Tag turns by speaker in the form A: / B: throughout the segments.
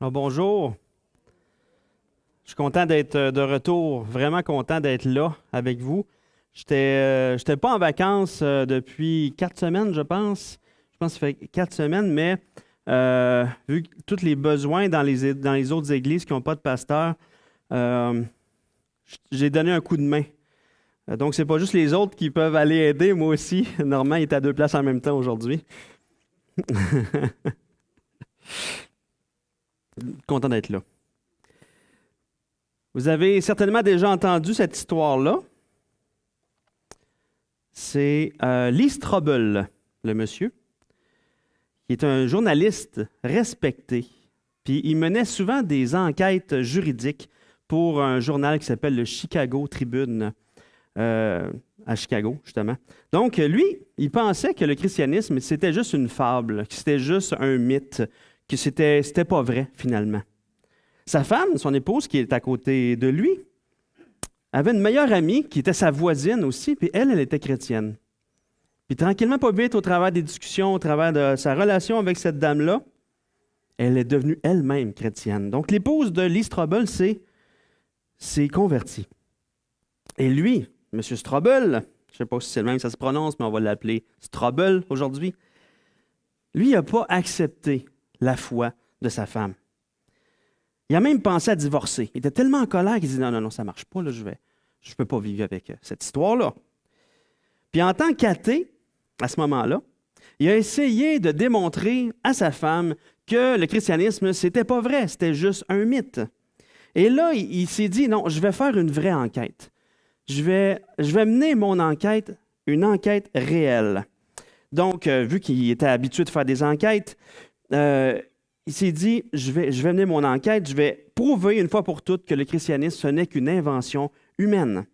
A: Alors, bonjour. Je suis content d'être de retour, vraiment content d'être là avec vous. J'étais pas en vacances depuis 4 semaines, je pense. Je pense que ça fait 4 semaines, mais vu que tous les besoins dans les autres églises qui n'ont pas de pasteur, euh, j'ai donné un coup de main. Donc, c'est pas juste les autres qui peuvent aller aider, moi aussi. Normand est à deux places en même temps aujourd'hui. Content d'être là. Vous avez certainement déjà entendu cette histoire-là. C'est Lee Strobel, le monsieur, qui est un journaliste respecté. Puis il menait souvent des enquêtes juridiques pour un journal qui s'appelle le Chicago Tribune, à Chicago, justement. Donc, lui, il pensait que le christianisme, c'était juste une fable, que c'était juste un mythe, que c'était pas vrai, finalement. Sa femme, son épouse, qui est à côté de lui, avait une meilleure amie qui était sa voisine aussi, puis elle était chrétienne. Puis tranquillement, pas vite, au travers des discussions, au travers de sa relation avec cette dame-là, elle est devenue elle-même chrétienne. Donc, l'épouse de Lee Strobel s'est convertie. Et lui, M. Strobel, je ne sais pas si c'est le même que ça se prononce, mais on va l'appeler Strobel aujourd'hui, lui, il n'a pas accepté la foi de sa femme. Il a même pensé à divorcer. Il était tellement en colère qu'il dit non, ça ne marche pas, là, je ne peux pas vivre avec cette histoire-là. Puis en tant qu'athée, à ce moment-là, il a essayé de démontrer à sa femme que le christianisme, c'était pas vrai, c'était juste un mythe. Et là, il s'est dit non, je vais faire une vraie enquête. Je vais mener mon enquête, une enquête réelle. Donc, vu qu'il était habitué de faire des enquêtes, il s'est dit, je vais mener mon enquête, je vais prouver une fois pour toutes que le christianisme, ce n'est qu'une invention humaine.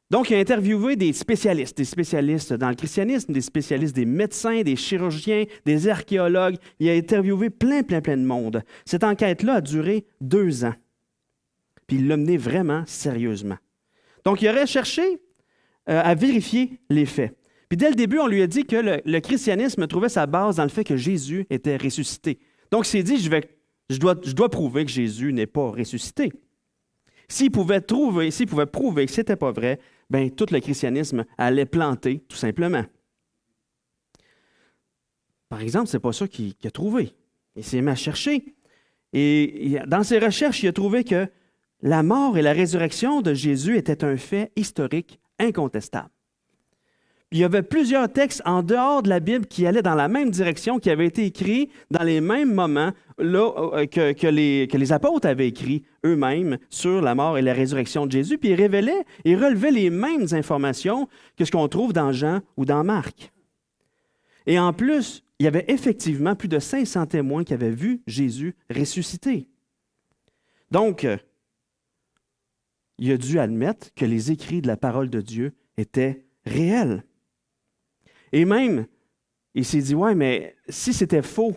A: Donc, il a interviewé des spécialistes dans le christianisme, des spécialistes, des médecins, des chirurgiens, des archéologues. Il a interviewé plein de monde. Cette enquête-là a duré 2 ans. Puis il l'a menée vraiment sérieusement. Donc, il aurait cherché à vérifier les faits. Puis dès le début, on lui a dit que le christianisme trouvait sa base dans le fait que Jésus était ressuscité. Donc, il s'est dit, je dois prouver que Jésus n'est pas ressuscité. S'il pouvait prouver que ce n'était pas vrai, bien, tout le christianisme allait planter, tout simplement. Par exemple, ce n'est pas ça qu'il a trouvé. Il s'est mis à chercher. Et dans ses recherches, il a trouvé que la mort et la résurrection de Jésus étaient un fait historique incontestable. Il y avait plusieurs textes en dehors de la Bible qui allaient dans la même direction, qui avaient été écrits dans les mêmes moments là, que les apôtres avaient écrit eux-mêmes sur la mort et la résurrection de Jésus, puis ils relevaient les mêmes informations que ce qu'on trouve dans Jean ou dans Marc. Et en plus, il y avait effectivement plus de 500 témoins qui avaient vu Jésus ressusciter. Donc, il a dû admettre que les écrits de la parole de Dieu étaient réels. Et même, il s'est dit, ouais, mais si c'était faux,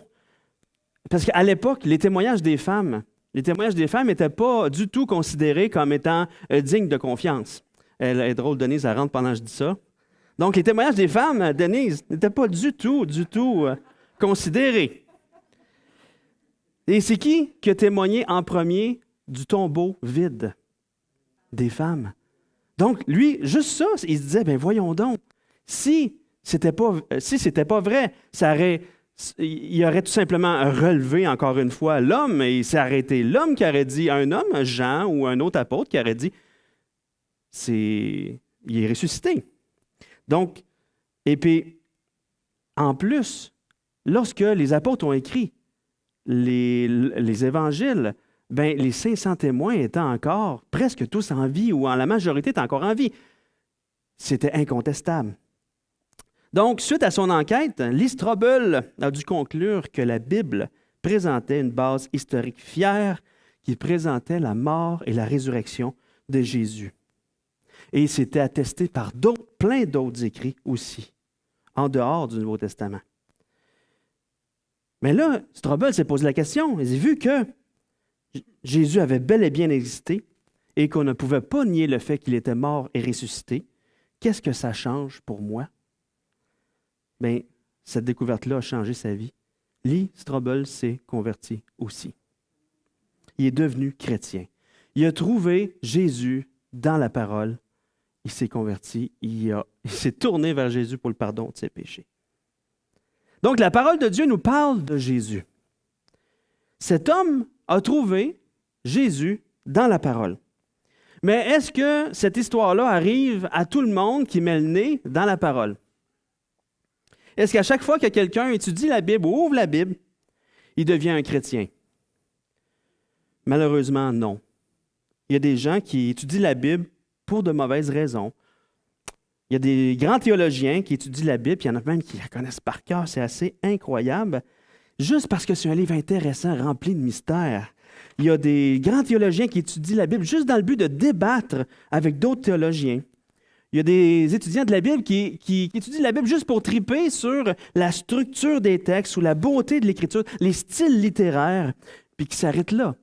A: parce qu'à l'époque, les témoignages des femmes n'étaient pas du tout considérés comme étant dignes de confiance. Elle est drôle, Denise, elle rentre pendant que je dis ça. Donc, les témoignages des femmes, Denise, n'étaient pas du tout considérés. Et c'est qui a témoigné en premier du tombeau vide? Des femmes. Donc, lui, juste ça, il se disait, ben voyons donc, si c'était pas vrai, il aurait tout simplement relevé encore une fois l'homme, et c'est arrêté l'homme qui aurait dit, un homme, Jean ou un autre apôtre qui aurait dit, il est ressuscité. Donc, et puis, en plus, lorsque les apôtres ont écrit les évangiles, ben, les 500 témoins étaient encore presque tous en vie, ou la majorité étaient encore en vie. C'était incontestable. Donc, suite à son enquête, Lee Strobel a dû conclure que la Bible présentait une base historique fière qui présentait la mort et la résurrection de Jésus. Et c'était attesté par plein d'autres écrits aussi, en dehors du Nouveau Testament. Mais là, Strobel s'est posé la question. Il a vu que Jésus avait bel et bien existé et qu'on ne pouvait pas nier le fait qu'il était mort et ressuscité. Qu'est-ce que ça change pour moi? Bien, cette découverte-là a changé sa vie. Lee Strobel s'est converti aussi. il est devenu chrétien. Il a trouvé Jésus dans la parole. Il s'est converti, il s'est tourné vers Jésus pour le pardon de ses péchés. Donc, la parole de Dieu nous parle de Jésus. Cet homme a trouvé Jésus dans la parole. Mais est-ce que cette histoire-là arrive à tout le monde qui met le nez dans la parole? Est-ce qu'à chaque fois que quelqu'un étudie la Bible ou ouvre la Bible, il devient un chrétien? Malheureusement, non. Il y a des gens qui étudient la Bible pour de mauvaises raisons. Il y a des grands théologiens qui étudient la Bible, puis il y en a même qui la connaissent par cœur, c'est assez incroyable, juste parce que c'est un livre intéressant, rempli de mystères. Il y a des grands théologiens qui étudient la Bible juste dans le but de débattre avec d'autres théologiens. Il y a des étudiants de la Bible qui étudient la Bible juste pour triper sur la structure des textes ou la beauté de l'Écriture, les styles littéraires, puis qui s'arrêtent là.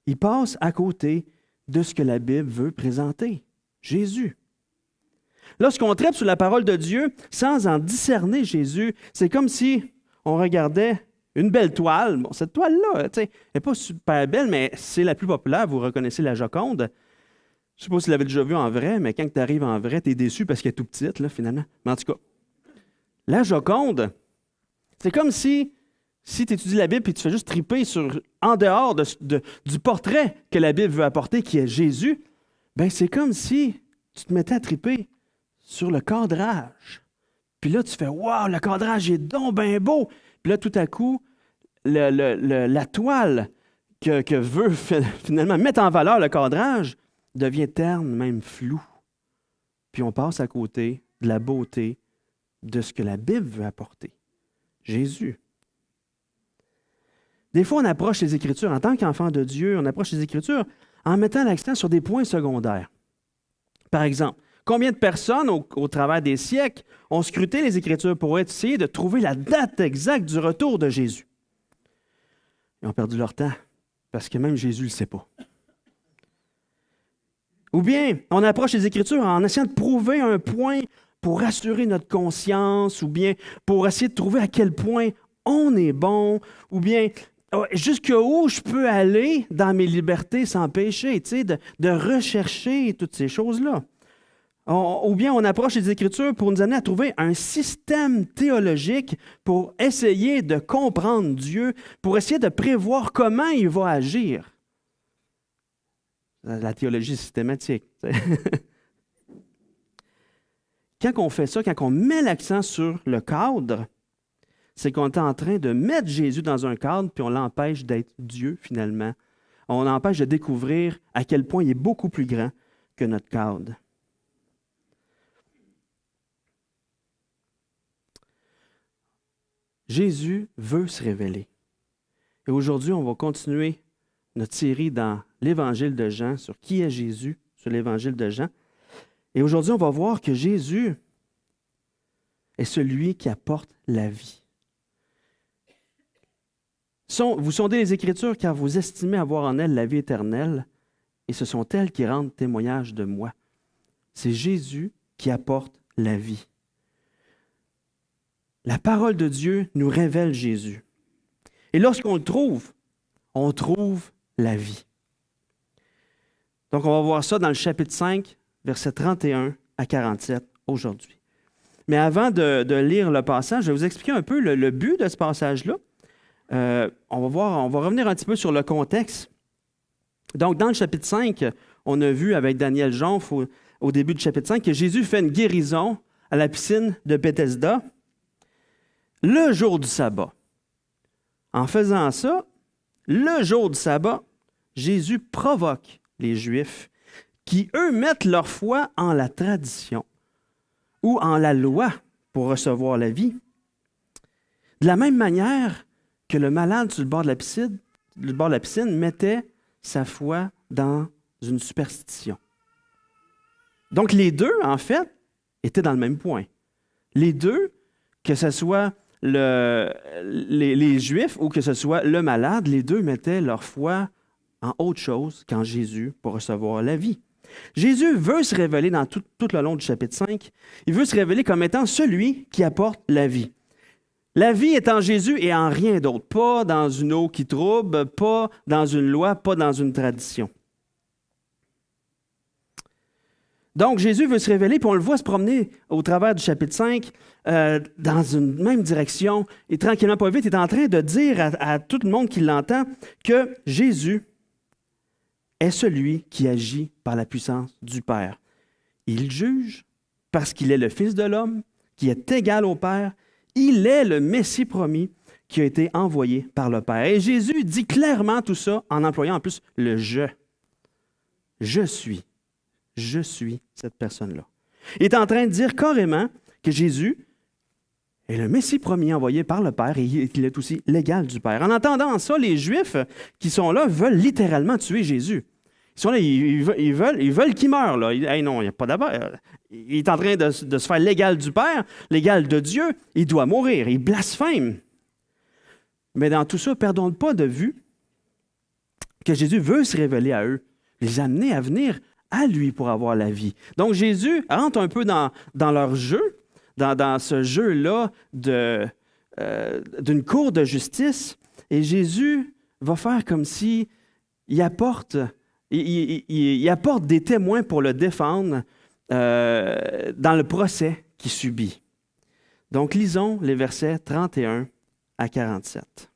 A: Ils passent à côté de ce que la Bible veut présenter. Jésus. Lorsqu'on traite sur la parole de Dieu sans en discerner Jésus, c'est comme si on regardait une belle toile. Bon, cette toile-là, elle n'est pas super belle, mais c'est la plus populaire. Vous reconnaissez la Joconde. Je ne sais pas si vous l'avez déjà vue en vrai, mais quand tu arrives en vrai, tu es déçu parce qu'elle est tout petite, là, finalement. Mais en tout cas, la Joconde, c'est comme si tu étudies la Bible et tu fais juste triper en dehors du portrait que la Bible veut apporter, qui est Jésus, bien, c'est comme si tu te mettais à triper sur le cadrage. Puis là, tu fais « Wow, le cadrage est donc bien beau! » Puis là, tout à coup, la toile que veut finalement mettre en valeur le cadrage devient terne, même floue. Puis on passe à côté de la beauté de ce que la Bible veut apporter. Jésus. Des fois, on approche les Écritures, en tant qu'enfant de Dieu, on approche les Écritures en mettant l'accent sur des points secondaires. Par exemple, combien de personnes, au travers des siècles, ont scruté les Écritures pour essayer de trouver la date exacte du retour de Jésus? Ils ont perdu leur temps, parce que même Jésus ne le sait pas. Ou bien, on approche les Écritures en essayant de prouver un point pour rassurer notre conscience, ou bien pour essayer de trouver à quel point on est bon, ou bien jusqu'où je peux aller dans mes libertés sans péché, de rechercher toutes ces choses-là. Ou bien on approche les Écritures pour nous amener à trouver un système théologique pour essayer de comprendre Dieu, pour essayer de prévoir comment il va agir. La théologie systématique. Quand on fait ça, quand on met l'accent sur le cadre, c'est qu'on est en train de mettre Jésus dans un cadre, puis on l'empêche d'être Dieu, finalement. On l'empêche de découvrir à quel point il est beaucoup plus grand que notre cadre. Jésus veut se révéler. Et aujourd'hui, on va continuer notre série dans l'Évangile de Jean, sur qui est Jésus, sur l'Évangile de Jean. Et aujourd'hui, on va voir que Jésus est celui qui apporte la vie. Vous sondez les Écritures car vous estimez avoir en elles la vie éternelle, et ce sont elles qui rendent témoignage de moi. C'est Jésus qui apporte la vie. La parole de Dieu nous révèle Jésus. Et lorsqu'on le trouve, on trouve la vie. Donc, on va voir ça dans le chapitre 5, versets 31 à 47 aujourd'hui. Mais avant de lire le passage, je vais vous expliquer un peu le but de ce passage-là. On va revenir un petit peu sur le contexte. Donc, dans le chapitre 5, on a vu avec Daniel Jonf au début du chapitre 5 que Jésus fait une guérison à la piscine de Bethesda le jour du sabbat. En faisant ça, le jour du sabbat, Jésus provoque les Juifs qui, eux, mettent leur foi en la tradition ou en la loi pour recevoir la vie. De la même manière que le malade sur le bord de la piscine mettait sa foi dans une superstition. Donc, les deux, en fait, étaient dans le même point. Les deux, que ce soit les Juifs ou que ce soit le malade, les deux mettaient leur foi en autre chose qu'en Jésus pour recevoir la vie. Jésus veut se révéler dans tout le long du chapitre 5. Il veut se révéler comme étant celui qui apporte la vie. La vie est en Jésus et en rien d'autre. Pas dans une eau qui trouble, pas dans une loi, pas dans une tradition. Donc, Jésus veut se révéler, puis on le voit se promener au travers du chapitre 5 dans une même direction. Et tranquillement, pas vite, il est en train de dire à tout le monde qui l'entend que Jésus est celui qui agit par la puissance du Père. Il juge parce qu'il est le Fils de l'homme, qui est égal au Père. Il est le Messie promis qui a été envoyé par le Père. Et Jésus dit clairement tout ça en employant en plus le « je ». Je suis cette personne-là. Il est en train de dire carrément que Jésus est le Messie promis envoyé par le Père et qu'il est aussi l'égal du Père. En entendant ça, les Juifs qui sont là veulent littéralement tuer Jésus. Ils sont là, ils veulent qu'il meure. Là. Hey, non, il n'y a pas d'abord. Il est en train de se faire l'égal du Père, l'égal de Dieu. Il doit mourir. Il blasphème. Mais dans tout ça, perdons pas de vue que Jésus veut se révéler à eux, les amener à venir à lui pour avoir la vie. Donc Jésus rentre un peu dans leur jeu, dans ce jeu-là d'une cour de justice, et Jésus va faire comme si il apporte des témoins pour le défendre dans le procès qu'il subit. Donc, lisons les versets 31 à 47.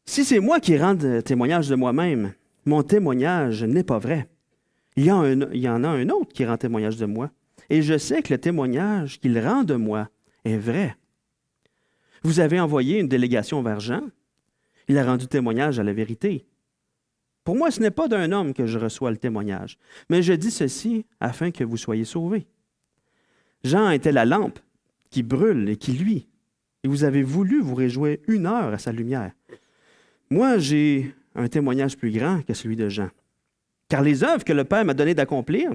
A: Si c'est moi qui rends témoignage de moi-même, mon témoignage n'est pas vrai. Il y en a un autre qui rend témoignage de moi, et je sais que le témoignage qu'il rend de moi est vrai. Vous avez envoyé une délégation vers Jean. Il a rendu témoignage à la vérité. Pour moi, ce n'est pas d'un homme que je reçois le témoignage, mais je dis ceci afin que vous soyez sauvés. Jean était la lampe qui brûle et qui luit, et vous avez voulu vous réjouir 1 heure à sa lumière. Moi, j'ai un témoignage plus grand que celui de Jean, car les œuvres que le Père m'a donné d'accomplir,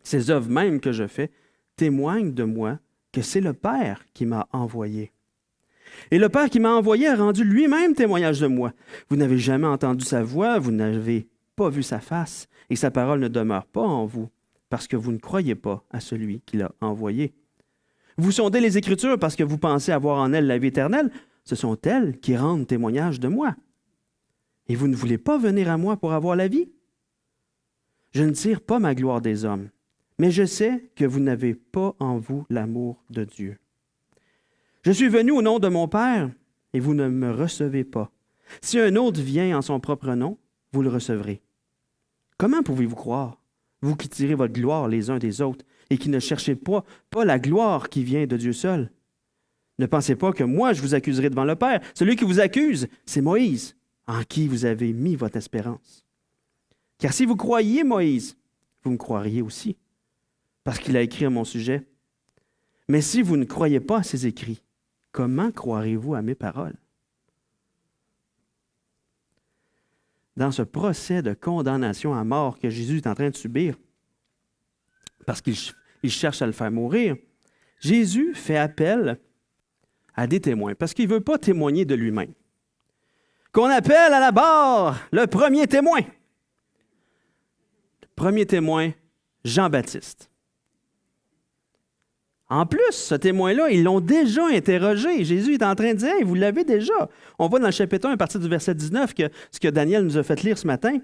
A: ces œuvres mêmes que je fais, témoignent de moi que c'est le Père qui m'a envoyé. Et le Père qui m'a envoyé a rendu lui-même témoignage de moi. Vous n'avez jamais entendu sa voix, vous n'avez pas vu sa face, et sa parole ne demeure pas en vous, parce que vous ne croyez pas à celui qui l'a envoyé. Vous sondez les Écritures parce que vous pensez avoir en elles la vie éternelle. Ce sont elles qui rendent témoignage de moi. Et vous ne voulez pas venir à moi pour avoir la vie? Je ne tire pas ma gloire des hommes, mais je sais que vous n'avez pas en vous l'amour de Dieu. Je suis venu au nom de mon Père, et vous ne me recevez pas. Si un autre vient en son propre nom, vous le recevrez. Comment pouvez-vous croire, vous qui tirez votre gloire les uns des autres, et qui ne cherchez pas la gloire qui vient de Dieu seul? Ne pensez pas que moi, je vous accuserai devant le Père. Celui qui vous accuse, c'est Moïse, en qui vous avez mis votre espérance. Car si vous croyiez Moïse, vous me croiriez aussi, parce qu'il a écrit à mon sujet. Mais si vous ne croyez pas à ses écrits, comment croirez-vous à mes paroles? Dans ce procès de condamnation à mort que Jésus est en train de subir, parce qu'il cherche à le faire mourir, Jésus fait appel à des témoins, parce qu'il ne veut pas témoigner de lui-même. Qu'on appelle à la barre le premier témoin. Le premier témoin, Jean-Baptiste. En plus, ce témoin-là, ils l'ont déjà interrogé. Jésus est en train de dire, hey, vous l'avez déjà. On voit dans le chapitre 1, à partir du verset 19, que ce que Daniel nous a fait lire ce matin,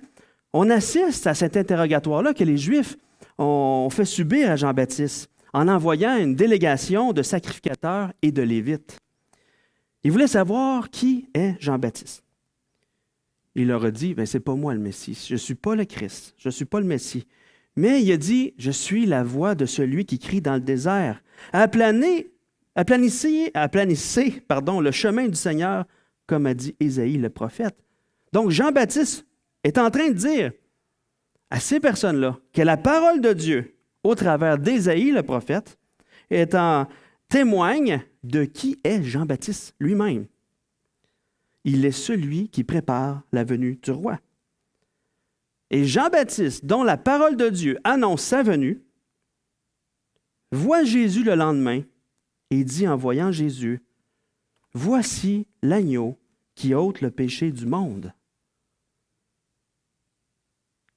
A: on assiste à cet interrogatoire-là que les Juifs ont fait subir à Jean-Baptiste en envoyant une délégation de sacrificateurs et de Lévites. Ils voulaient savoir qui est Jean-Baptiste. Il leur a dit, ce n'est pas moi le Messie, je ne suis pas le Christ, je ne suis pas le Messie. Mais il a dit, je suis la voix de celui qui crie dans le désert. Aplanissez le chemin du Seigneur, comme a dit Ésaïe le prophète. Donc Jean-Baptiste est en train de dire à ces personnes-là que la parole de Dieu, au travers d'Ésaïe le prophète, témoigne de qui est Jean-Baptiste lui-même. Il est celui qui prépare la venue du roi. Et Jean-Baptiste, dont la parole de Dieu annonce sa venue, voit Jésus le lendemain et dit en voyant Jésus, « Voici l'agneau qui ôte le péché du monde. »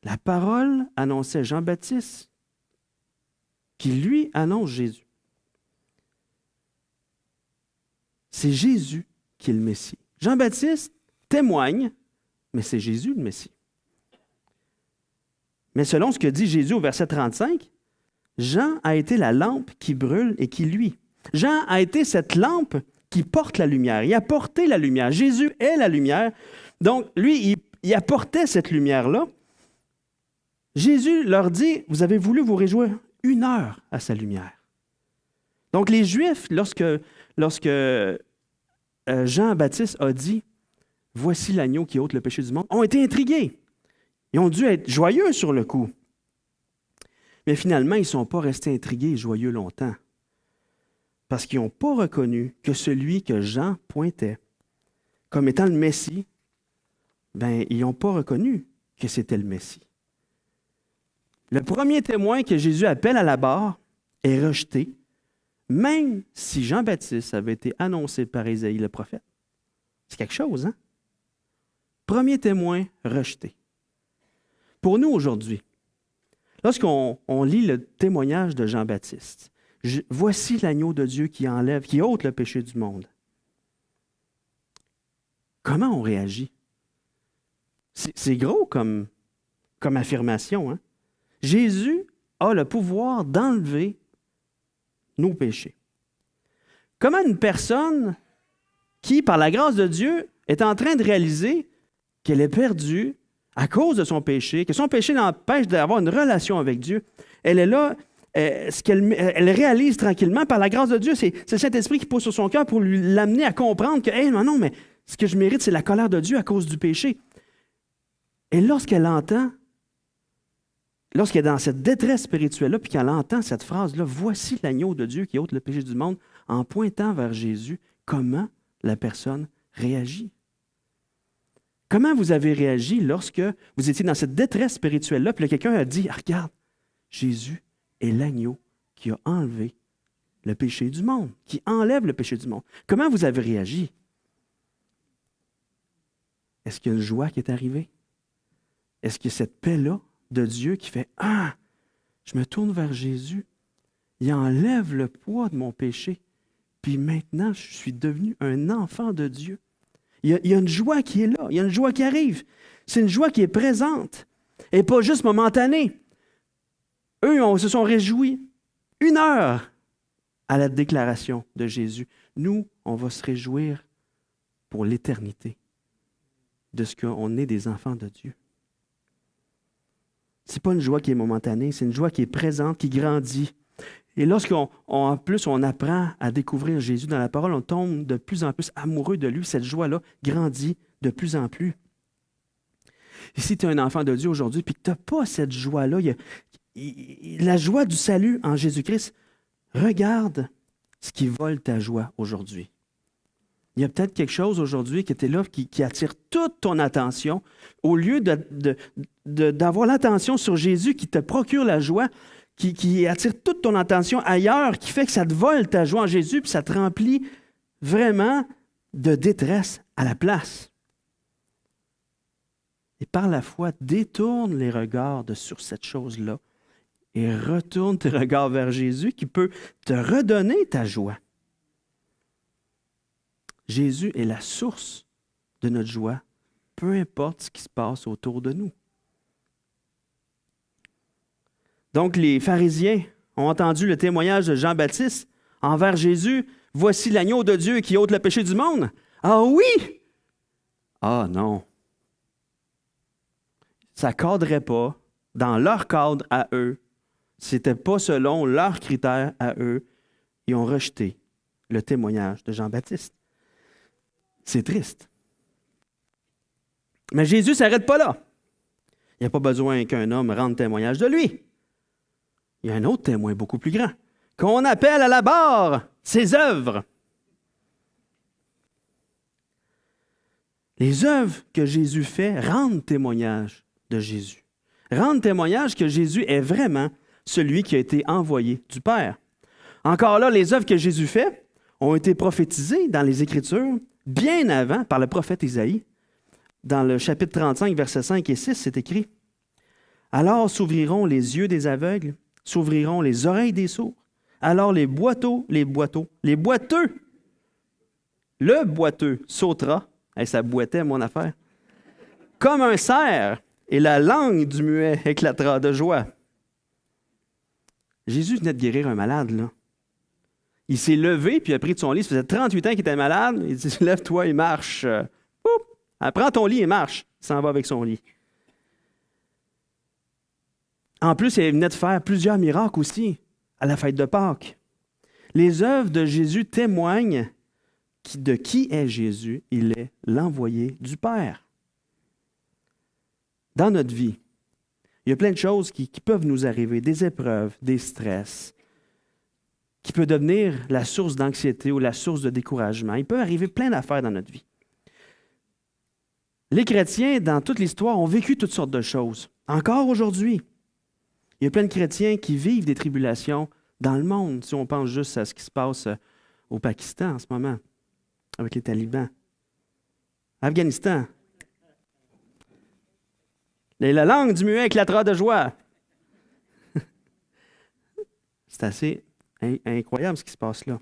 A: La parole annonçait Jean-Baptiste qui lui annonce Jésus. C'est Jésus qui est le Messie. Jean-Baptiste témoigne, mais c'est Jésus le Messie. Mais selon ce que dit Jésus au verset 35, Jean a été la lampe qui brûle et qui luit. Jean a été cette lampe qui porte la lumière. Il a porté la lumière. Jésus est la lumière. Donc, lui, il apportait cette lumière-là. Jésus leur dit, vous avez voulu vous réjouir 1 heure à sa lumière. Donc, les Juifs, lorsque Jean-Baptiste a dit, voici l'agneau qui ôte le péché du monde, ont été intrigués. Ils ont dû être joyeux sur le coup. Mais finalement, ils ne sont pas restés intrigués et joyeux longtemps. Parce qu'ils n'ont pas reconnu que celui que Jean pointait comme étant le Messie, ils n'ont pas reconnu que c'était le Messie. Le premier témoin que Jésus appelle à la barre est rejeté, même si Jean-Baptiste avait été annoncé par Ésaïe le prophète. C'est quelque chose, hein? Premier témoin rejeté. Pour nous aujourd'hui, lorsqu'on lit le témoignage de Jean-Baptiste, voici l'agneau de Dieu qui ôte le péché du monde. Comment on réagit? C'est gros comme affirmation, hein? Jésus a le pouvoir d'enlever nos péchés. Comment une personne qui, par la grâce de Dieu, est en train de réaliser qu'elle est perdue à cause de son péché, que son péché l'empêche d'avoir une relation avec Dieu, elle est là, elle réalise tranquillement, par la grâce de Dieu, c'est le Saint-Esprit qui pose sur son cœur pour l'amener à comprendre que, non, mais ce que je mérite, c'est la colère de Dieu à cause du péché. Et lorsqu'elle entend, lorsqu'elle est dans cette détresse spirituelle-là, puis qu'elle entend cette phrase-là, « Voici l'agneau de Dieu qui ôte le péché du monde », en pointant vers Jésus, comment la personne réagit? Comment vous avez réagi lorsque vous étiez dans cette détresse spirituelle-là, puis là, quelqu'un a dit, « Regarde, Jésus est l'agneau qui a enlevé le péché du monde, qui enlève le péché du monde. » Comment vous avez réagi? Est-ce qu'il y a une joie qui est arrivée? Est-ce qu'il y a cette paix-là de Dieu qui fait « Ah, je me tourne vers Jésus, il enlève le poids de mon péché, puis maintenant je suis devenu un enfant de Dieu. » Il y a une joie qui est là, il y a une joie qui arrive. C'est une joie qui est présente et pas juste momentanée. Eux, se sont réjouis 1 heure à la déclaration de Jésus. Nous, on va se réjouir pour l'éternité de ce qu'on est des enfants de Dieu. Ce n'est pas une joie qui est momentanée, c'est une joie qui est présente, qui grandit. Et en plus, on apprend à découvrir Jésus dans la parole, on tombe de plus en plus amoureux de lui. Cette joie-là grandit de plus en plus. Et si tu es un enfant de Dieu aujourd'hui et que tu n'as pas cette joie-là, la joie du salut en Jésus-Christ, regarde ce qui vole ta joie aujourd'hui. Il y a peut-être quelque chose aujourd'hui qui était là, qui attire toute ton attention. Au lieu d'avoir l'attention sur Jésus qui te procure la joie, qui attire toute ton attention ailleurs, qui fait que ça te vole ta joie en Jésus, puis ça te remplit vraiment de détresse à la place. Et par la foi, détourne les regards sur cette chose-là et retourne tes regards vers Jésus qui peut te redonner ta joie. Jésus est la source de notre joie, peu importe ce qui se passe autour de nous. Donc, les pharisiens ont entendu le témoignage de Jean-Baptiste envers Jésus. « Voici l'agneau de Dieu qui ôte le péché du monde. » Ah oui! Ah non! Ça ne cadrait pas dans leur cadre à eux. Ce n'était pas selon leurs critères à eux. Ils ont rejeté le témoignage de Jean-Baptiste. C'est triste. Mais Jésus ne s'arrête pas là. Il n'y a pas besoin qu'un homme rende témoignage de lui. Il y a un autre témoin beaucoup plus grand, qu'on appelle à la barre ses œuvres. Les œuvres que Jésus fait rendent témoignage de Jésus. Rendent témoignage que Jésus est vraiment celui qui a été envoyé du Père. Encore là, les œuvres que Jésus fait ont été prophétisées dans les Écritures bien avant par le prophète Isaïe. Dans le chapitre 35, versets 5 et 6, c'est écrit « Alors s'ouvriront les yeux des aveugles, s'ouvriront les oreilles des sourds. Alors le boiteux sautera, hey, ça boitait mon affaire, comme un cerf, et la langue du muet éclatera de joie. Jésus venait de guérir un malade, là. Il s'est levé, puis il a pris de son lit. Ça faisait 38 ans qu'il était malade. Il dit, lève-toi et marche. Prends ton lit et marche. Il s'en va avec son lit. En plus, il venait de faire plusieurs miracles aussi à la fête de Pâques. Les œuvres de Jésus témoignent de qui est Jésus. Il est l'envoyé du Père. Dans notre vie, il y a plein de choses qui peuvent nous arriver, des épreuves, des stress, qui peut devenir la source d'anxiété ou la source de découragement. Il peut arriver plein d'affaires dans notre vie. Les chrétiens, dans toute l'histoire, ont vécu toutes sortes de choses. Encore aujourd'hui, il y a plein de chrétiens qui vivent des tribulations dans le monde, si on pense juste à ce qui se passe au Pakistan en ce moment, avec les talibans. Afghanistan. Et la langue du muet éclatera de joie. C'est assez incroyable ce qui se passe là.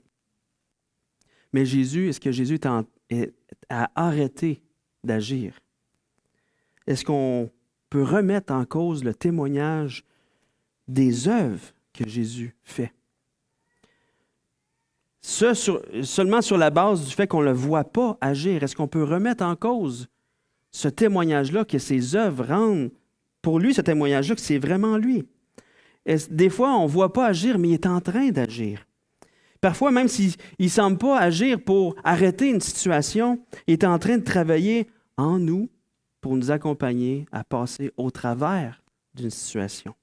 A: Mais Jésus, est-ce que Jésus a arrêté d'agir? Est-ce qu'on peut remettre en cause le témoignage des œuvres que Jésus fait? Seulement sur la base du fait qu'on ne le voit pas agir, est-ce qu'on peut remettre en cause ce témoignage-là, que ses œuvres rendent pour lui, ce témoignage-là, que c'est vraiment lui? Des fois, on ne voit pas agir, mais il est en train d'agir. Parfois, même s'il ne semble pas agir pour arrêter une situation, il est en train de travailler en nous pour nous accompagner à passer au travers d'une situation.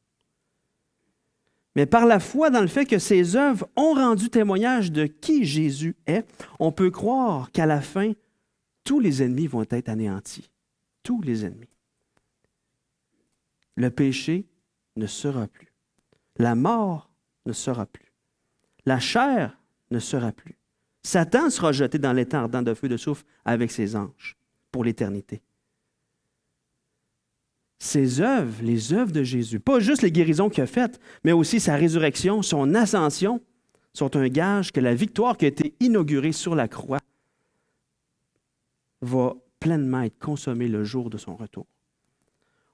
A: Mais par la foi dans le fait que ses œuvres ont rendu témoignage de qui Jésus est, on peut croire qu'à la fin, tous les ennemis vont être anéantis. Tous les ennemis. Le péché ne sera plus. La mort ne sera plus. La chair ne sera plus. Satan sera jeté dans l'étang ardent de feu de soufre avec ses anges pour l'éternité. Ses œuvres, les œuvres de Jésus, pas juste les guérisons qu'il a faites, mais aussi sa résurrection, son ascension, sont un gage que la victoire qui a été inaugurée sur la croix va pleinement être consommée le jour de son retour.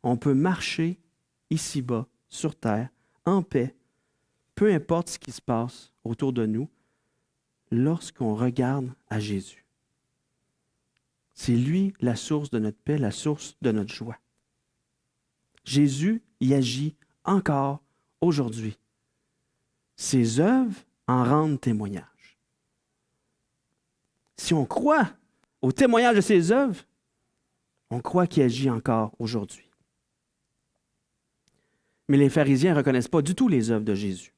A: On peut marcher ici-bas, sur terre, en paix, peu importe ce qui se passe autour de nous, lorsqu'on regarde à Jésus. C'est lui la source de notre paix, la source de notre joie. Jésus y agit encore aujourd'hui. Ses œuvres en rendent témoignage. Si on croit au témoignage de ses œuvres, on croit qu'il agit encore aujourd'hui. Mais les pharisiens ne reconnaissent pas du tout les œuvres de Jésus.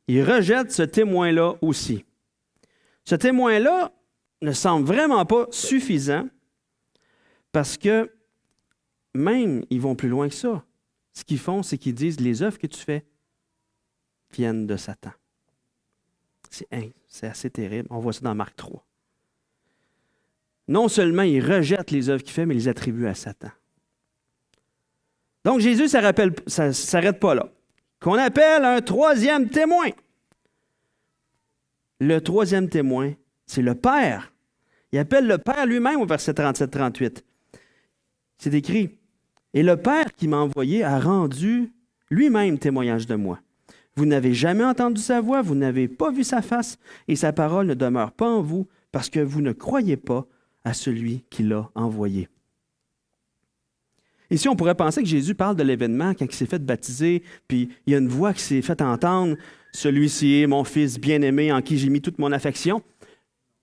A: Ils rejettent ce témoin-là aussi. Ce témoin-là ne semble vraiment pas suffisant parce que même, ils vont plus loin que ça. Ce qu'ils font, c'est qu'ils disent, les œuvres que tu fais viennent de Satan. C'est assez terrible. On voit ça dans Marc 3. Non seulement ils rejettent les œuvres qu'il fait, mais ils les attribuent à Satan. Donc Jésus, ça ne s'arrête pas là. Qu'on appelle un troisième témoin. Le troisième témoin, c'est le Père. Il appelle le Père lui-même au verset 37-38. C'est écrit, « Et le Père qui m'a envoyé a rendu lui-même témoignage de moi. Vous n'avez jamais entendu sa voix, vous n'avez pas vu sa face, et sa parole ne demeure pas en vous, parce que vous ne croyez pas à celui qui l'a envoyé. » Ici, on pourrait penser que Jésus parle de l'événement quand il s'est fait baptiser, puis il y a une voix qui s'est fait entendre, « Celui-ci est mon Fils bien-aimé en qui j'ai mis toute mon affection. »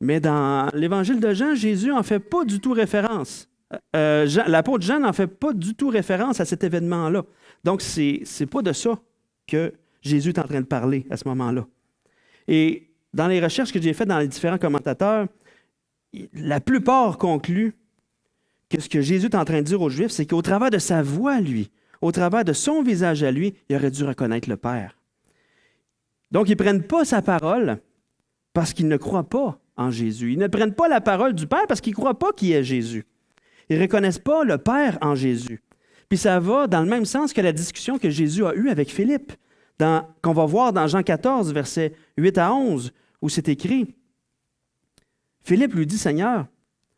A: Mais dans l'Évangile de Jean, Jésus n'en fait pas du tout référence. L'apôtre Jean n'en fait pas du tout référence à cet événement-là. Donc, c'est pas de ça que Jésus est en train de parler à ce moment-là. Et dans les recherches que j'ai faites dans les différents commentateurs, la plupart concluent que ce que Jésus est en train de dire aux Juifs, c'est qu'au travers de sa voix, lui, au travers de son visage à lui, il aurait dû reconnaître le Père. Donc, ils ne prennent pas sa parole parce qu'ils ne croient pas en Jésus. Ils ne prennent pas la parole du Père parce qu'ils ne croient pas qu'il est Jésus. Ils ne reconnaissent pas le Père en Jésus. Puis ça va dans le même sens que la discussion que Jésus a eue avec Philippe. qu'on va voir dans Jean 14, versets 8 à 11, où c'est écrit, Philippe lui dit, Seigneur,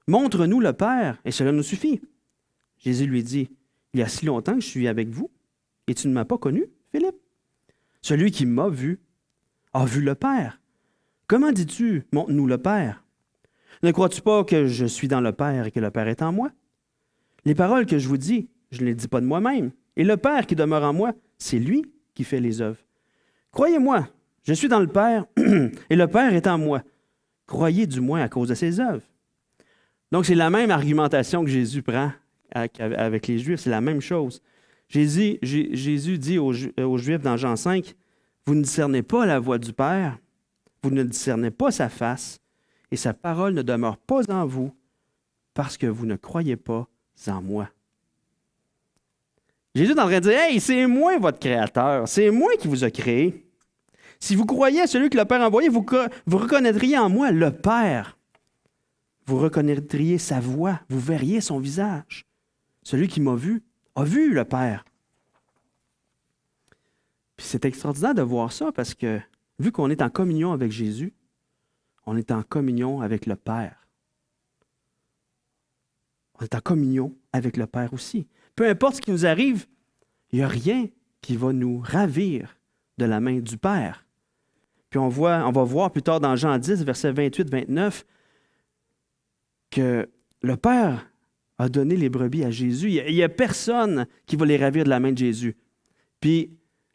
A: montre-nous le Père, et cela nous suffit. Jésus lui dit, il y a si longtemps que je suis avec vous, et tu ne m'as pas connu, Philippe. Celui qui m'a vu a vu le Père. Comment dis-tu, montre-nous le Père? Ne crois-tu pas que je suis dans le Père et que le Père est en moi? Les paroles que je vous dis, je ne les dis pas de moi-même. Et le Père qui demeure en moi, c'est lui qui fait les œuvres. Croyez-moi, je suis dans le Père et le Père est en moi. Croyez du moins à cause de ses œuvres. Donc, c'est la même argumentation que Jésus prend avec les Juifs. C'est la même chose. Jésus dit aux Juifs dans Jean 5, « Vous ne discernez pas la voix du Père, vous ne discernez pas sa face, et sa parole ne demeure pas en vous, parce que vous ne croyez pas en moi. » Jésus est en train de dire, « Hey, c'est moi votre Créateur, c'est moi qui vous a créé. Si vous croyez à celui que le Père a envoyé, vous reconnaîtriez en moi le Père. Vous reconnaîtriez sa voix, vous verriez son visage. Celui qui m'a vu a vu le Père. » Puis c'est extraordinaire de voir ça parce que, vu qu'on est en communion avec Jésus, on est en communion avec le Père. On est en communion avec le Père aussi. Peu importe ce qui nous arrive, il n'y a rien qui va nous ravir de la main du Père. Puis on va voir plus tard dans Jean 10, versets 28-29, que le Père a donné les brebis à Jésus. Il n'y a personne qui va les ravir de la main de Jésus. Puis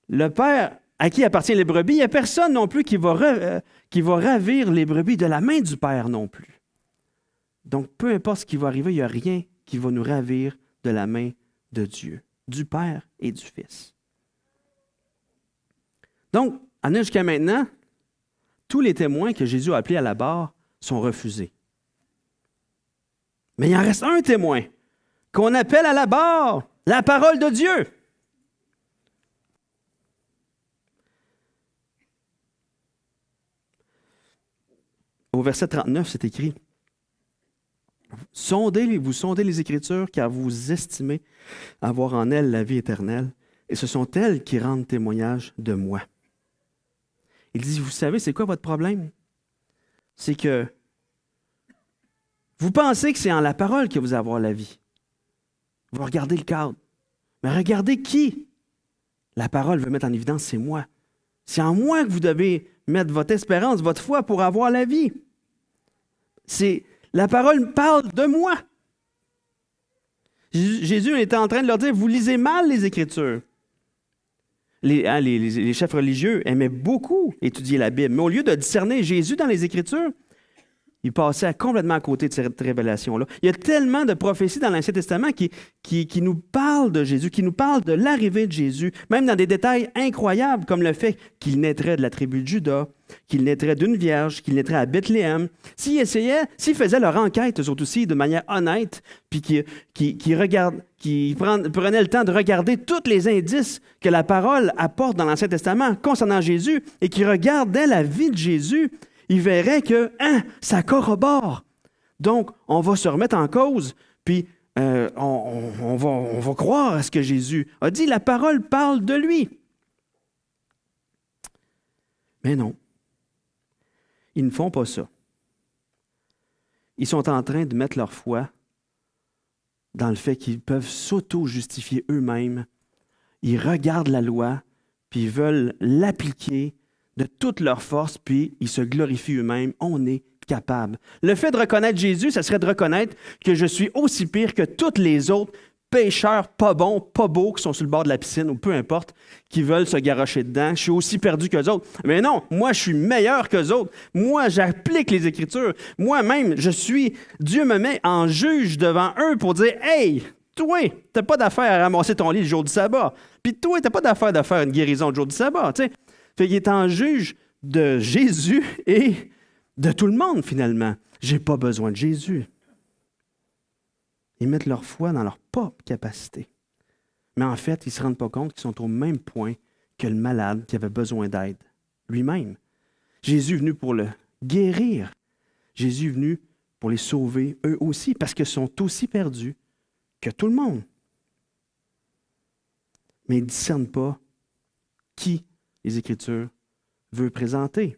A: le Père, à qui appartiennent les brebis, il n'y a personne non plus qui va ravir les brebis de la main du Père non plus. Donc, peu importe ce qui va arriver, il n'y a rien qui va nous ravir de la main de Dieu, du Père et du Fils. Donc, en est jusqu'à maintenant, tous les témoins que Jésus a appelés à la barre sont refusés. Mais il en reste un témoin qu'on appelle à la barre, la parole de Dieu. Au verset 39, c'est écrit, « vous sondez les Écritures, car vous estimez avoir en elles la vie éternelle, et ce sont elles qui rendent témoignage de moi. » Il dit, vous savez, c'est quoi votre problème? C'est que vous pensez que c'est en la parole que vous allez avoir la vie. Vous regardez le cadre. Mais regardez qui la parole veut mettre en évidence, c'est moi. C'est en moi que vous devez mettre votre espérance, votre foi pour avoir la vie. La parole parle de moi. Jésus était en train de leur dire, vous lisez mal les Écritures. Les chefs religieux aimaient beaucoup étudier la Bible, mais au lieu de discerner Jésus dans les Écritures, ils passaient complètement à côté de cette révélation-là. Il y a tellement de prophéties dans l'Ancien Testament qui nous parlent de Jésus, qui nous parlent de l'arrivée de Jésus, même dans des détails incroyables, comme le fait qu'il naîtrait de la tribu de Juda, qu'il naîtrait d'une vierge, qu'il naîtrait à Bethléem. S'ils faisaient leur enquête, eux autres aussi, de manière honnête, puis qu'ils prenaient le temps de regarder tous les indices que la parole apporte dans l'Ancien Testament concernant Jésus, et qu'ils regardaient la vie de Jésus, ils verraient que ça corrobore. Donc, on va se remettre en cause, puis on va croire à ce que Jésus a dit. La parole parle de lui. Mais non, ils ne font pas ça. Ils sont en train de mettre leur foi dans le fait qu'ils peuvent s'auto-justifier eux-mêmes. Ils regardent la loi, puis ils veulent l'appliquer de toute leur force, puis ils se glorifient eux-mêmes. On est capable. Le fait de reconnaître Jésus, ça serait de reconnaître que je suis aussi pire que tous les autres pécheurs pas bons, pas beaux, qui sont sur le bord de la piscine, ou peu importe, qui veulent se garrocher dedans. Je suis aussi perdu qu'eux autres. Mais non, moi, je suis meilleur qu'eux autres. Moi, j'applique les Écritures. Moi-même, Dieu me met en juge devant eux pour dire, « Hey, toi, t'as pas d'affaire à ramasser ton lit le jour du sabbat. Puis toi, t'as pas d'affaire de faire une guérison le jour du sabbat. » Tu sais. Fait qu'il est en juge de Jésus et de tout le monde, finalement. J'ai pas besoin de Jésus. Ils mettent leur foi dans leur propre capacité. Mais en fait, ils ne se rendent pas compte qu'ils sont au même point que le malade qui avait besoin d'aide lui-même. Jésus est venu pour le guérir. Jésus est venu pour les sauver eux aussi, parce qu'ils sont aussi perdus que tout le monde. Mais ils ne discernent pas qui les Écritures veut présenter.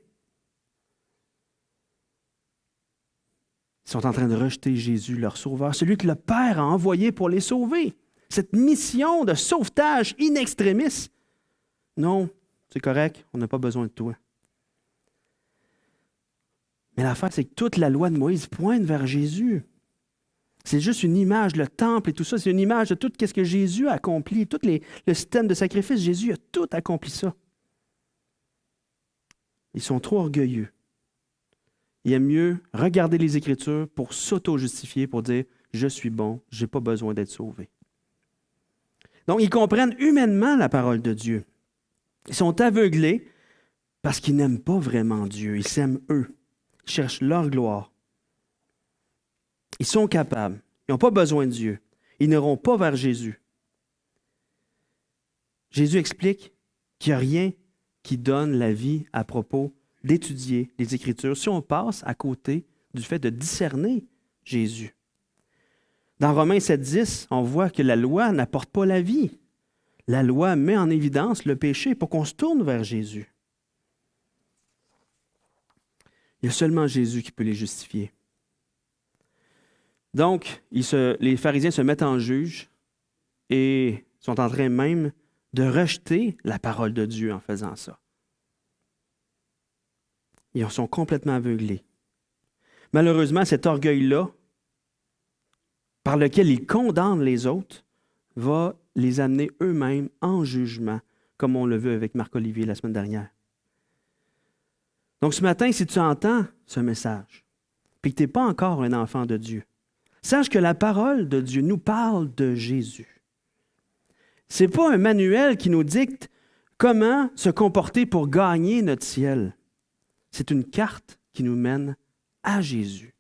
A: Ils sont en train de rejeter Jésus, leur sauveur, celui que le Père a envoyé pour les sauver. Cette mission de sauvetage in extremis. Non, c'est correct, on n'a pas besoin de toi. Mais l'affaire, c'est que toute la loi de Moïse pointe vers Jésus. C'est juste une image, le temple et tout ça, c'est une image de tout ce que Jésus a accompli, le système de sacrifice, Jésus a tout accompli ça. Ils sont trop orgueilleux. Il aime mieux regarder les Écritures pour s'auto-justifier, pour dire « je suis bon, je n'ai pas besoin d'être sauvé ». Donc, ils comprennent humainement la parole de Dieu. Ils sont aveuglés parce qu'ils n'aiment pas vraiment Dieu. Ils s'aiment eux. Ils cherchent leur gloire. Ils sont capables. Ils n'ont pas besoin de Dieu. Ils n'iront pas vers Jésus. Jésus explique qu'il n'y a rien qui donne la vie à propos d'étudier les Écritures si on passe à côté du fait de discerner Jésus. Dans Romains 7,10, on voit que la loi n'apporte pas la vie. La loi met en évidence le péché pour qu'on se tourne vers Jésus. Il y a seulement Jésus qui peut les justifier. Donc, les pharisiens se mettent en juge et sont en train même de rejeter la parole de Dieu en faisant ça. Ils sont complètement aveuglés. Malheureusement, cet orgueil-là, par lequel ils condamnent les autres, va les amener eux-mêmes en jugement, comme on le veut avec Marc-Olivier la semaine dernière. Donc ce matin, si tu entends ce message, puis que tu n'es pas encore un enfant de Dieu, sache que la parole de Dieu nous parle de Jésus. Ce n'est pas un manuel qui nous dicte comment se comporter pour gagner notre ciel. C'est une carte qui nous mène à Jésus.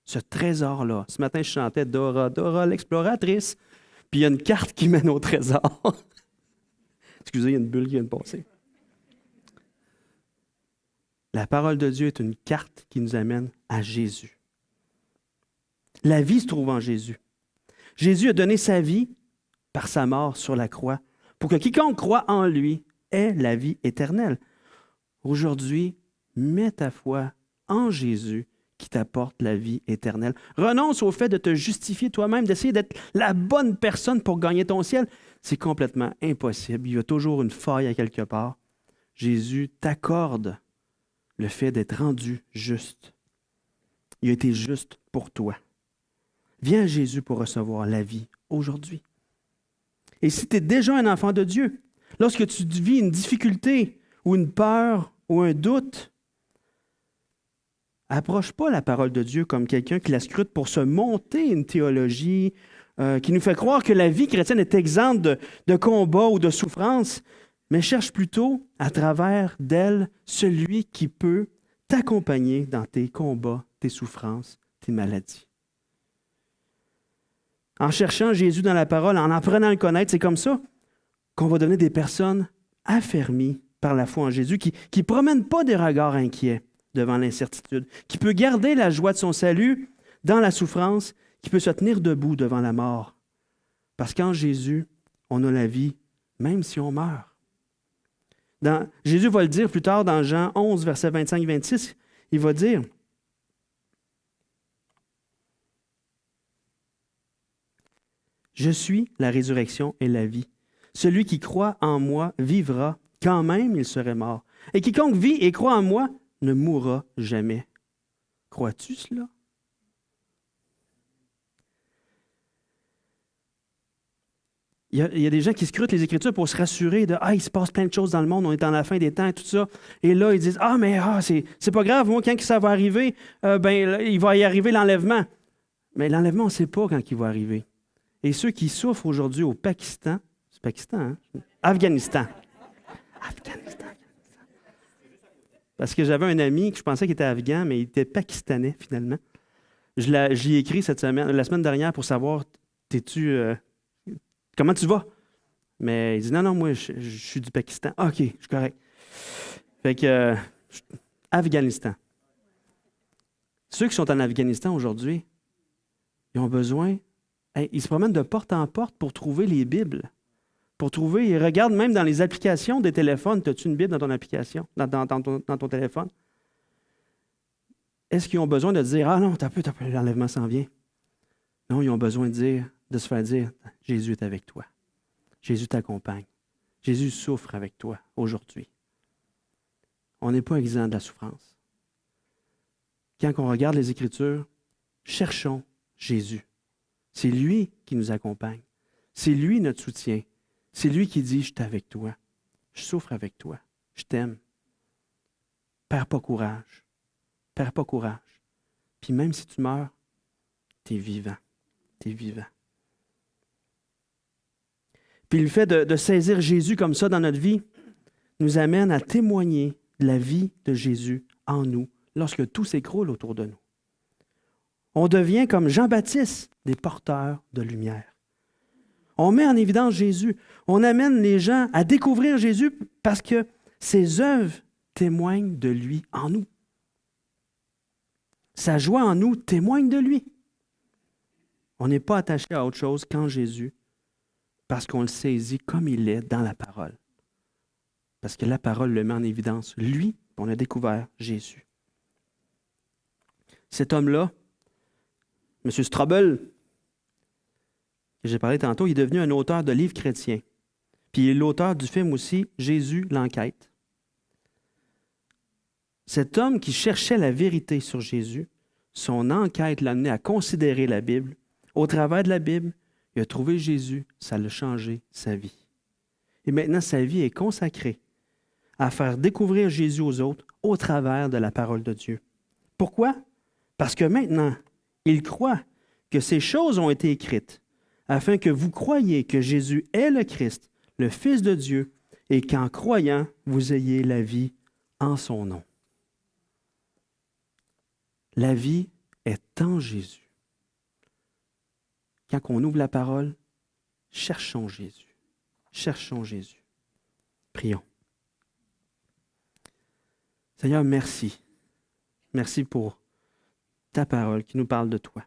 A: Ce trésor-là. Ce matin, je chantais Dora, Dora l'exploratrice. Puis il y a une carte qui mène au trésor. Excusez, il y a une bulle qui vient de passer. La parole de Dieu est une carte qui nous amène à Jésus. La vie se trouve en Jésus. Jésus a donné sa vie par sa mort sur la croix pour que quiconque croit en lui ait la vie éternelle. Aujourd'hui, mets ta foi en Jésus qui t'apporte la vie éternelle. Renonce au fait de te justifier toi-même, d'essayer d'être la bonne personne pour gagner ton ciel. C'est complètement impossible. Il y a toujours une faille à quelque part. Jésus t'accorde le fait d'être rendu juste. Il a été juste pour toi. Viens à Jésus pour recevoir la vie aujourd'hui. Et si tu es déjà un enfant de Dieu, lorsque tu vis une difficulté ou une peur ou un doute, approche pas la parole de Dieu comme quelqu'un qui la scrute pour se monter une théologie qui nous fait croire que la vie chrétienne est exempte de combats ou de souffrances, mais cherche plutôt à travers d'elle celui qui peut t'accompagner dans tes combats, tes souffrances, tes maladies. En cherchant Jésus dans la parole, en apprenant à le connaître, c'est comme ça qu'on va devenir des personnes affermies par la foi en Jésus, qui ne promènent pas des regards inquiets devant l'incertitude, qui peut garder la joie de son salut dans la souffrance, qui peut se tenir debout devant la mort. Parce qu'en Jésus, on a la vie, même si on meurt. Jésus va le dire plus tard dans Jean 11, versets 25-26, il va dire « Je suis la résurrection et la vie. Celui qui croit en moi vivra, quand même il serait mort. Et quiconque vit et croit en moi ne mourra jamais. » Crois-tu cela? Il y a des gens qui scrutent les Écritures pour se rassurer de « Ah, il se passe plein de choses dans le monde, on est dans la fin des temps et tout ça. » Et là, ils disent « Ah, mais c'est pas grave, moi, quand ça va arriver, il va y arriver l'enlèvement. » Mais l'enlèvement, on ne sait pas quand il va arriver. Et ceux qui souffrent aujourd'hui au Pakistan, c'est Pakistan, hein? Afghanistan. Parce que j'avais un ami que je pensais qu'il était afghan, mais il était pakistanais, finalement. J'y ai écrit la semaine dernière pour savoir, comment tu vas? Mais il dit, non, moi, je suis du Pakistan. Ah, OK, je suis correct. Fait que, Afghanistan. Ceux qui sont en Afghanistan aujourd'hui, ils ont besoin, ils se promènent de porte en porte pour trouver les Bibles, pour trouver. Ils regardent même dans les applications des téléphones. As-tu une Bible dans ton application, dans ton téléphone? Est-ce qu'ils ont besoin de dire, ah non, t'as peu, l'enlèvement s'en vient? Non, ils ont besoin de se faire dire, Jésus est avec toi. Jésus t'accompagne. Jésus souffre avec toi aujourd'hui. On n'est pas exempt de la souffrance. Quand on regarde les Écritures, cherchons Jésus. C'est lui qui nous accompagne. C'est lui notre soutien. C'est lui qui dit, je suis avec toi. Je souffre avec toi. Je t'aime. Perds pas courage. Perds pas courage. Puis même si tu meurs, tu es vivant. Tu es vivant. Puis le fait de saisir Jésus comme ça dans notre vie nous amène à témoigner de la vie de Jésus en nous lorsque tout s'écroule autour de nous. On devient comme Jean-Baptiste, des porteurs de lumière. On met en évidence Jésus. On amène les gens à découvrir Jésus parce que ses œuvres témoignent de lui en nous. Sa joie en nous témoigne de lui. On n'est pas attaché à autre chose qu'en Jésus parce qu'on le saisit comme il est dans la parole. Parce que la parole le met en évidence. Lui, on a découvert Jésus. Cet homme-là, M. Strobel, que j'ai parlé tantôt, il est devenu un auteur de livres chrétiens. Puis il est l'auteur du film aussi, Jésus l'enquête. Cet homme qui cherchait la vérité sur Jésus, son enquête l'a amené à considérer la Bible. Au travers de la Bible, il a trouvé Jésus, ça l'a changé sa vie. Et maintenant, sa vie est consacrée à faire découvrir Jésus aux autres au travers de la parole de Dieu. Pourquoi? Parce que maintenant, il croit que ces choses ont été écrites afin que vous croyiez que Jésus est le Christ, le Fils de Dieu, et qu'en croyant, vous ayez la vie en son nom. La vie est en Jésus. Quand on ouvre la parole, cherchons Jésus. Cherchons Jésus. Prions. Seigneur, merci. Merci pour ta parole qui nous parle de toi.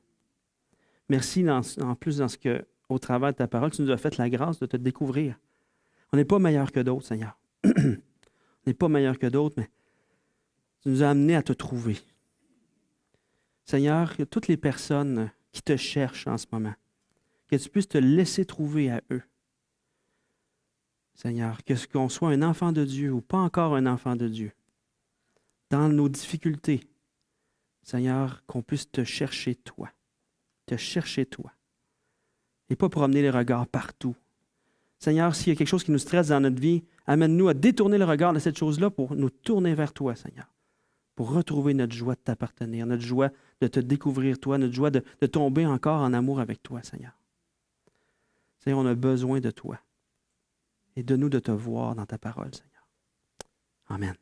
A: Merci en plus dans ce que, au travers de ta parole, tu nous as fait la grâce de te découvrir. On n'est pas meilleur que d'autres, Seigneur. On n'est pas meilleur que d'autres, mais tu nous as amenés à te trouver. Seigneur, que toutes les personnes qui te cherchent en ce moment, que tu puisses te laisser trouver à eux. Seigneur, que ce qu'on soit un enfant de Dieu ou pas encore un enfant de Dieu, dans nos difficultés, Seigneur, qu'on puisse te chercher toi. Te chercher toi. Et pas promener les regards partout. Seigneur, s'il y a quelque chose qui nous stresse dans notre vie, amène-nous à détourner le regard de cette chose-là pour nous tourner vers toi, Seigneur. Pour retrouver notre joie de t'appartenir, notre joie de te découvrir toi, notre joie de tomber encore en amour avec toi, Seigneur. Seigneur, on a besoin de toi. Et de nous de te voir dans ta parole, Seigneur. Amen.